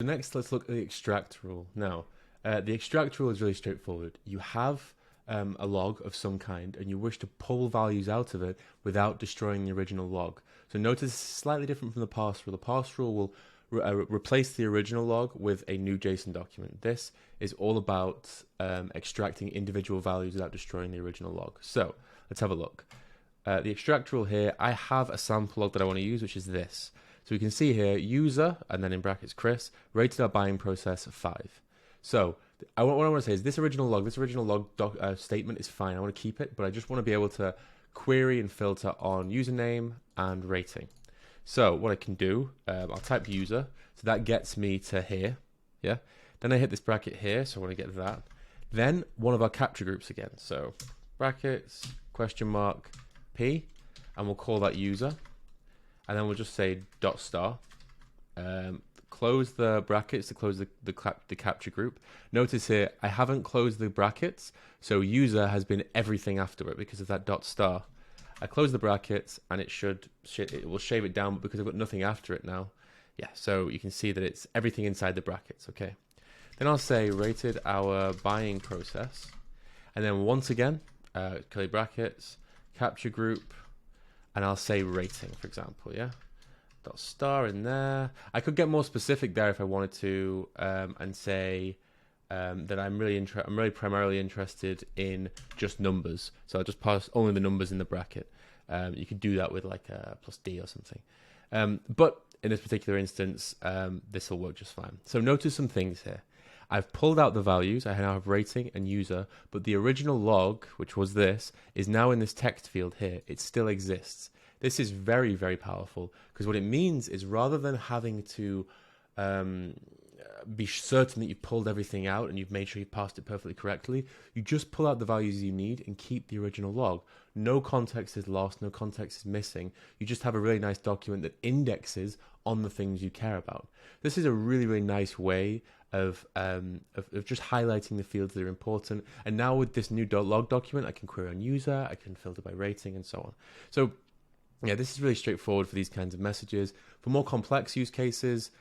next, let's look at the extract rule. Now, the extract rule is really straightforward. You have a log of some kind, and you wish to pull values out of it without destroying the original log. So notice it's slightly different from the parse rule. The parse rule will replace the original log with a new JSON document. This is all about extracting individual values without destroying the original log. So let's have a look. The extract rule here, I have a sample log that I want to use, which is this. So we can see here, user, and then in brackets Chris, rated our buying process 5. So what I want to say is this original log statement is fine. I want to keep it, but I just want to be able to query and filter on username and rating. So what I can do, I'll type user, so that gets me to here, yeah? Then I hit this bracket here, so I want to get that. Then one of our capture groups again, so brackets, question mark, P, and we'll call that user. And then we'll just say dot star, close the brackets to close the capture group. Notice here, I haven't closed the brackets, so user has been everything after it because of that dot star. I close the brackets and it will shave it down, but because I've got nothing after it now, yeah, so you can see that it's everything inside the brackets, okay. Then I'll say rated our buying process, and then once again, curly brackets, capture group, and I'll say rating, for example, yeah? Dot star in there. I could get more specific there if I wanted to, and say that I'm really primarily interested in just numbers. So I'll just pass only the numbers in the bracket. You could do that with like a plus D or something. But in this particular instance, this will work just fine. So notice some things here. I've pulled out the values. I now have rating and user, but the original log, which was this, is now in this text field here. It still exists. This is very, very powerful because what it means is rather than having to be certain that you've pulled everything out and you've made sure you've parsed it perfectly correctly, you just pull out the values you need and keep the original log. No context is lost, no context is missing. You just have a really nice document that indexes on the things you care about. This is a really, really nice way of just highlighting the fields that are important. And now with this new log document, I can query on user, I can filter by rating and so on. So yeah, this is really straightforward for these kinds of messages. For more complex use cases,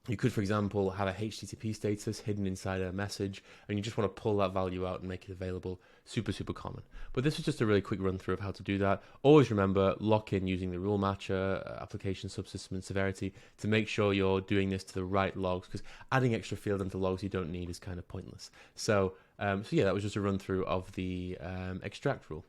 you could, for example, have a HTTP status hidden inside a message, and you just want to pull that value out and make it available. Super, super common. But this is just a really quick run through of how to do that. Always remember, lock in using the rule matcher, application subsystem and severity to make sure you're doing this to the right logs, because adding extra field into logs you don't need is kind of pointless. So yeah, that was just a run through of the extract rule.